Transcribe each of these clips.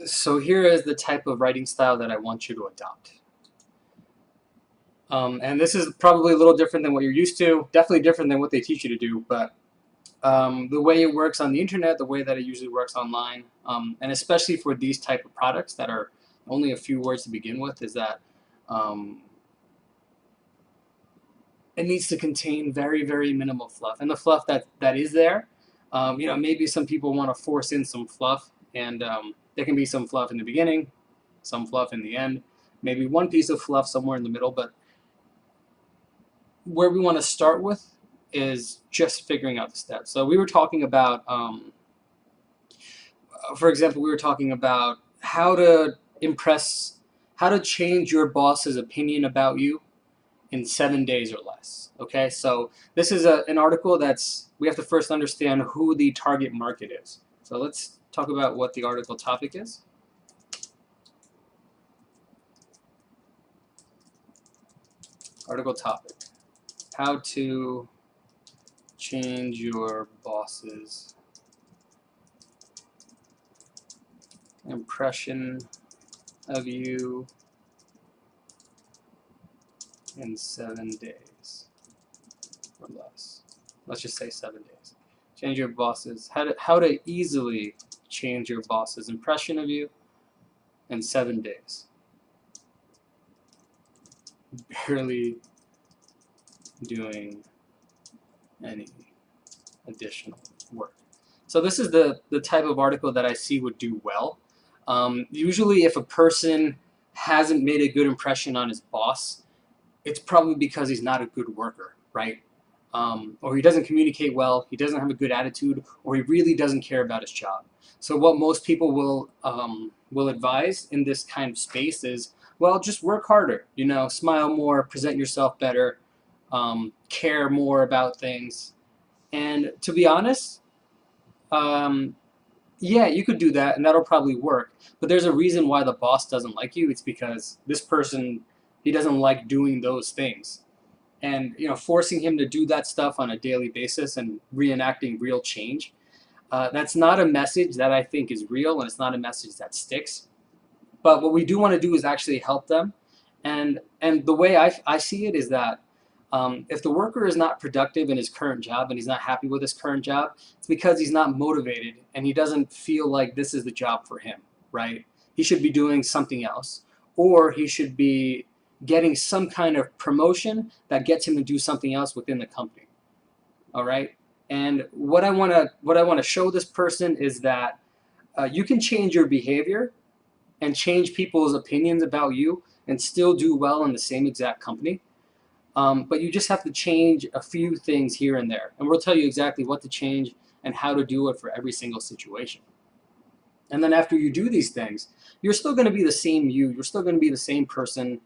So here is the type of writing style that I want you to adopt. And this is probably a little different than what you're used to, definitely different than what they teach you to do, but the way it works on the internet, the way that it usually works online, and especially for these type of products that are only a few words to begin with, is that um, it needs to contain very, very minimal fluff. And the fluff that is there, maybe some people want to force in some fluff, and there can be some fluff in the beginning, some fluff in the end, maybe one piece of fluff somewhere in the middle, but where we want to start with is just figuring out the steps. So we were talking about, for example, we were talking about how to impress, how to change your boss's opinion about you in 7 days or less. Okay, so this is an article that's, we have to first understand who the target market is. So let's talk about what the article topic is. Article topic: how to change your boss's impression of you in 7 days or less. Let's just say 7 days. Change your boss's, how to easily change your boss's impression of you in 7 days. Barely doing any additional work. So this is the type of article that I see would do well. Usually if a person hasn't made a good impression on his boss, it's probably because he's not a good worker, right? Or he doesn't communicate well, he doesn't have a good attitude, or he really doesn't care about his job. So what most people will advise in this kind of space is, well, just work harder, smile more, present yourself better, care more about things. And to be honest, um, yeah, you could do that, and that'll probably work. But there's a reason why the boss doesn't like you. It's because this person, he doesn't like doing those things. And forcing him to do that stuff on a daily basis and reenacting real change, that's not a message that I think is real, and it's not a message that sticks. But what we do want to do is actually help them. And the way I see it is that if the worker is not productive in his current job and he's not happy with his current job, it's because he's not motivated and he doesn't feel like this is the job for him, right? He should be doing something else, or he should be getting some kind of promotion that gets him to do something else within the company. All right. And what I want to show this person is that you can change your behavior and change people's opinions about you and still do well in the same exact company. But you just have to change a few things here and there. And we'll tell you exactly what to change and how to do it for every single situation. And then after you do these things, you're still going to be the same you. You're still going to be the same person.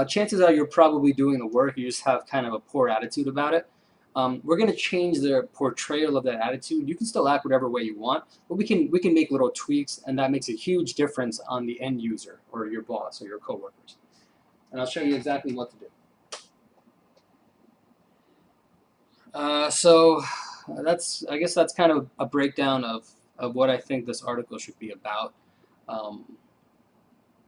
Chances are you're probably doing the work. You just have kind of a poor attitude about it. We're going to change the portrayal of that attitude. You can still act whatever way you want, but we can make little tweaks, and that makes a huge difference on the end user or your boss or your coworkers. And I'll show you exactly what to do. So I guess that's kind of a breakdown of what I think this article should be about.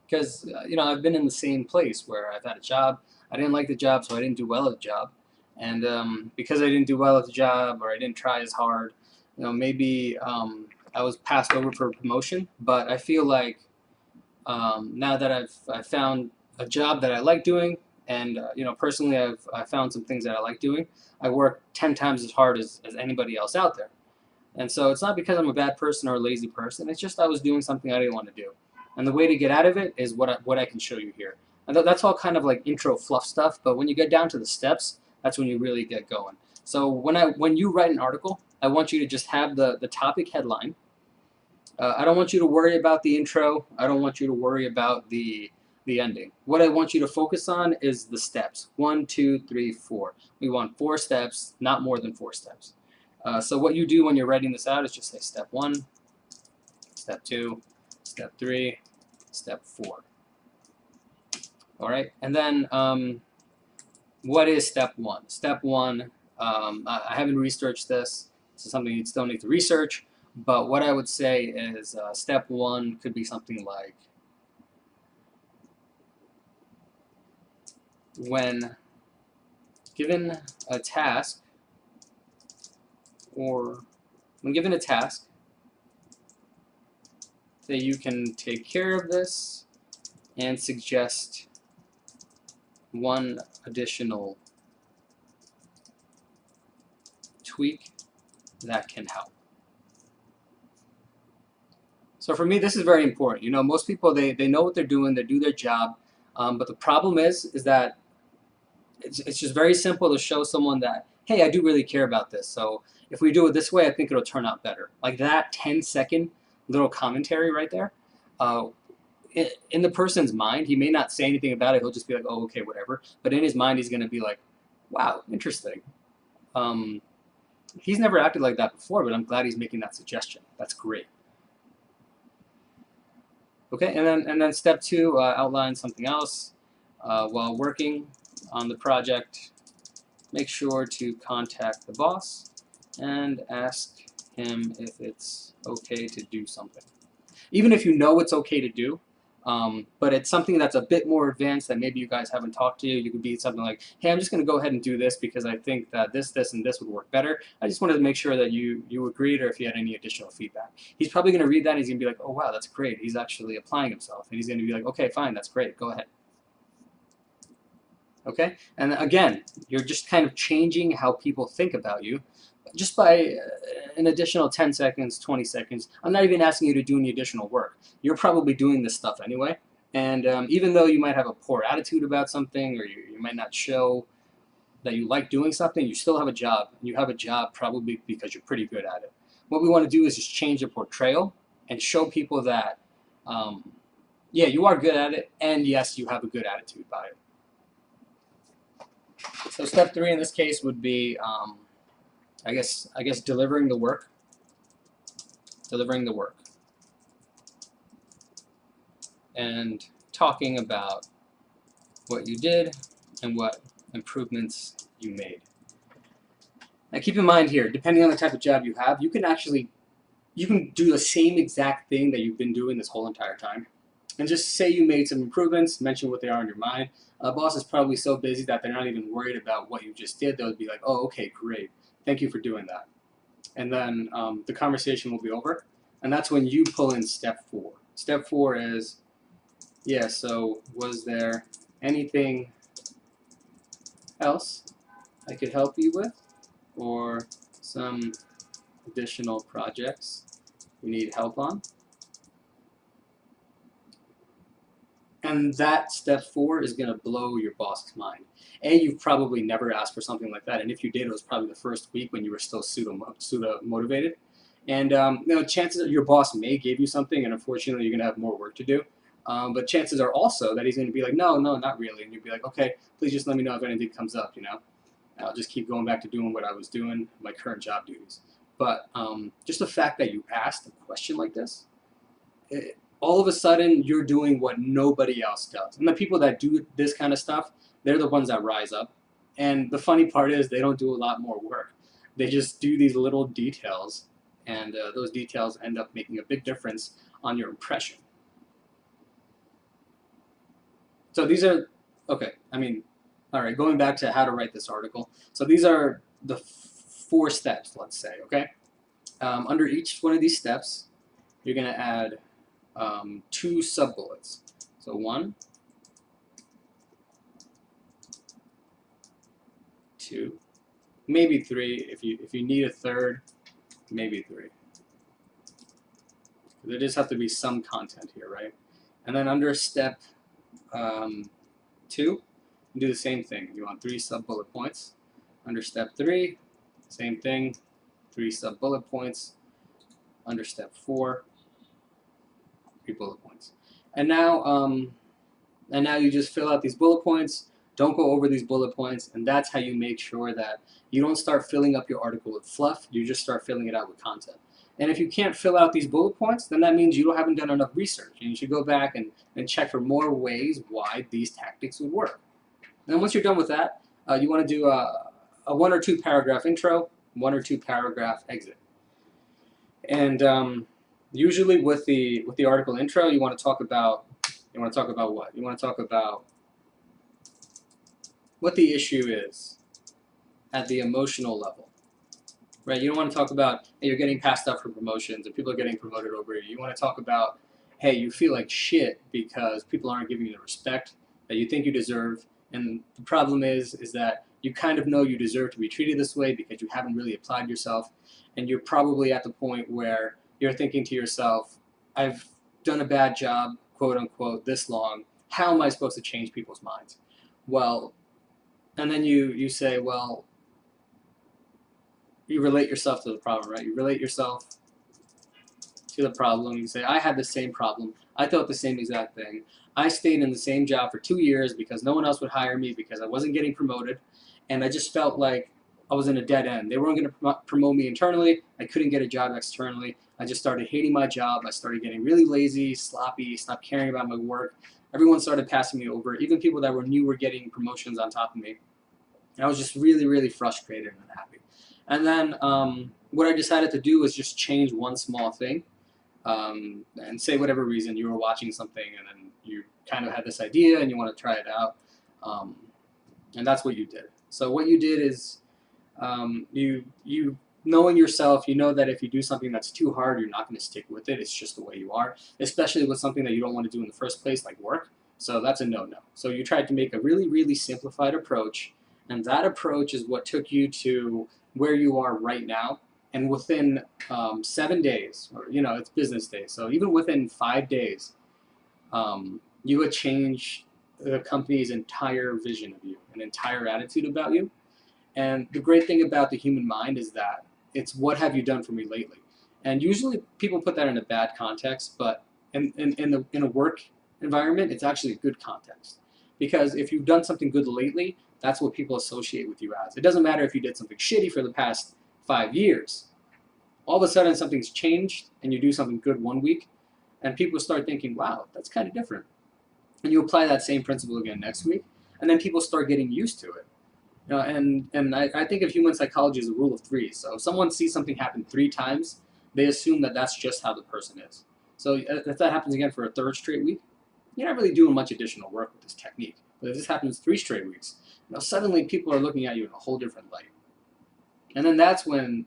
Because I've been in the same place where I've had a job. I didn't like the job, so I didn't do well at the job. And because I didn't do well at the job, or I didn't try as hard, maybe I was passed over for a promotion. But I feel like now that I've found a job that I like doing, and personally I've found some things that I like doing. I work 10 times as hard as anybody else out there. And so it's not because I'm a bad person or a lazy person. It's just I was doing something I didn't want to do. And the way to get out of it is what I can show you here. And that's all kind of like intro fluff stuff. But when you get down to the steps, that's when you really get going. So when you write an article, I want you to just have the topic headline. I don't want you to worry about the intro. I don't want you to worry about the ending. What I want you to focus on is the steps. 1, 2, 3, 4. We want 4 steps, not more than 4 steps. So what you do when you're writing this out is just say step 1, step 2, step 3, step 4. All right, and then what is step 1? Step 1, I haven't researched this. This is something you still need to research, But what I would say is step 1 could be something like, when given a task, or when given a task, that you can take care of this and suggest one additional tweak that can help. So for me, this is very important. You know, most people, they know what they're doing, they do their job, but the problem is that it's just very simple to show someone that, hey, I do really care about this. So if we do it this way, I think it'll turn out better. Like that 10-second little commentary right there. In the person's mind, he may not say anything about it. He'll just be like, oh, okay, whatever. But in his mind, he's going to be like, wow, interesting. He's never acted like that before, but I'm glad he's making that suggestion. That's great. Okay, and then step 2, outline something else. While working on the project, make sure to contact the boss and ask him if it's okay to do something. Even if you know it's okay to do, but it's something that's a bit more advanced that maybe you guys haven't talked to, you could be something like, hey, I'm just going to go ahead and do this because I think that this, and this would work better. I just wanted to make sure that you agreed, or if you had any additional feedback. He's probably going to read that and he's going to be like, oh, wow, that's great. He's actually applying himself. And he's going to be like, okay, fine, that's great. Go ahead. Okay? And again, you're just kind of changing how people think about you just by an additional 10 seconds, 20 seconds. I'm not even asking you to do any additional work. You're probably doing this stuff anyway. And even though you might have a poor attitude about something, or you might not show that you like doing something, you still have a job. And you have a job probably because you're pretty good at it. What we want to do is just change the portrayal and show people that, yeah, you are good at it, and yes, you have a good attitude about it. So step 3 in this case would be, I guess delivering the work. Delivering the work. And talking about what you did and what improvements you made. Now keep in mind here, depending on the type of job you have, you can do the same exact thing that you've been doing this whole entire time. And just say you made some improvements, mention what they are in your mind. Boss is probably so busy that they're not even worried about what you just did. They'll be like, oh, okay, great. Thank you for doing that. And then the conversation will be over. And that's when you pull in step 4. Step 4 is, yeah, so was there anything else I could help you with? Or some additional projects you need help on? And that step 4 is going to blow your boss's mind. You've probably never asked for something like that, and if you did, it was probably the first week when you were still pseudo-motivated. And chances are your boss may give you something, and unfortunately you're going to have more work to do. But chances are also that he's going to be like, no, not really. And you'll be like, okay, please just let me know if anything comes up, you know. I'll just keep going back to doing what I was doing, my current job duties. But just the fact that you asked a question like this, all of a sudden you're doing what nobody else does. And the people that do this kind of stuff, they're the ones that rise up. And the funny part is they don't do a lot more work. They just do these little details, and those details end up making a big difference on your impression. So these are, okay, all right, going back to how to write this article. So these are the 4 steps, let's say, okay? Under each one of these steps, you're going to add 2 sub-bullets. So 1, 2, maybe 3. If you need a third, maybe 3. There does have to be some content here, right? And then under step 2, do the same thing. You want 3 sub-bullet points. Under step 3, same thing, 3 sub-bullet points. Under step 4, 3 bullet points. And now you just fill out these bullet points. Don't go over these bullet points, and that's how you make sure that you don't start filling up your article with fluff. You just start filling it out with content. And if you can't fill out these bullet points, then that means you haven't done enough research, and you should go back and check for more ways why these tactics would work. And then once you're done with that, you want to do a 1 or 2 paragraph intro, 1 or 2 paragraph exit. And usually with the article intro, you want to talk about what? You want to talk about what the issue is at the emotional level, right? You don't want to talk about, hey, you're getting passed up for promotions and people are getting promoted over you. You want to talk about, hey, you feel like shit because people aren't giving you the respect that you think you deserve. And the problem is that you kind of know you deserve to be treated this way because you haven't really applied yourself. And you're probably at the point where you're thinking to yourself, I've done a bad job, quote unquote, this long. How am I supposed to change people's minds? Well, and then you say, well, you relate yourself to the problem, right? You relate yourself to the problem. You say, I had the same problem. I thought the same exact thing. I stayed in the same job for 2 years because no one else would hire me because I wasn't getting promoted. And I just felt like I was in a dead end. They weren't going to promote me internally. I couldn't get a job externally. I just started hating my job. I started getting really lazy, sloppy, stopped caring about my work. Everyone started passing me over. Even people that were new were getting promotions on top of me. And I was just really, really frustrated and unhappy. And then what I decided to do was just change one small thing, and say whatever reason you were watching something and then you kind of had this idea and you want to try it out, um, and that's what you did. So what you did is, you knowing yourself, you know that if you do something that's too hard, you're not going to stick with it. It's just the way you are, especially with something that you don't want to do in the first place, like work. So that's a no-no. So you tried to make a really, really simplified approach, and that approach is what took you to where you are right now. And within 7 days, or it's business days, so even within 5 days, you would change the company's entire vision of you, an entire attitude about you. And the great thing about the human mind is that it's what have you done for me lately? And usually people put that in a bad context, but in a work environment, it's actually a good context. Because if you've done something good lately, that's what people associate with you as. It doesn't matter if you did something shitty for the past 5 years. All of a sudden something's changed and you do something good one week, and people start thinking, wow, that's kind of different. And you apply that same principle again next week, and then people start getting used to it. And I think of human psychology as a rule of three. So if someone sees something happen 3 times, they assume that that's just how the person is. So if that happens again for a third straight week, you're not really doing much additional work with this technique. But if this happens 3 straight weeks, suddenly people are looking at you in a whole different light. And then that's when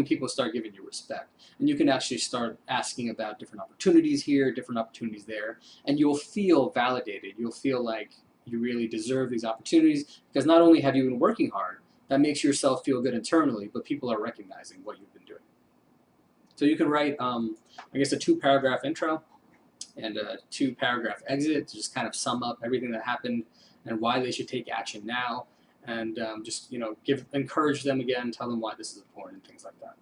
people start giving you respect. And you can actually start asking about different opportunities here, different opportunities there, and you'll feel validated. You'll feel like you really deserve these opportunities because not only have you been working hard, that makes yourself feel good internally, but people are recognizing what you've been doing. So you can write, I guess, a 2-paragraph intro and a 2-paragraph exit to just kind of sum up everything that happened and why they should take action now, and just encourage them again, tell them why this is important, and things like that.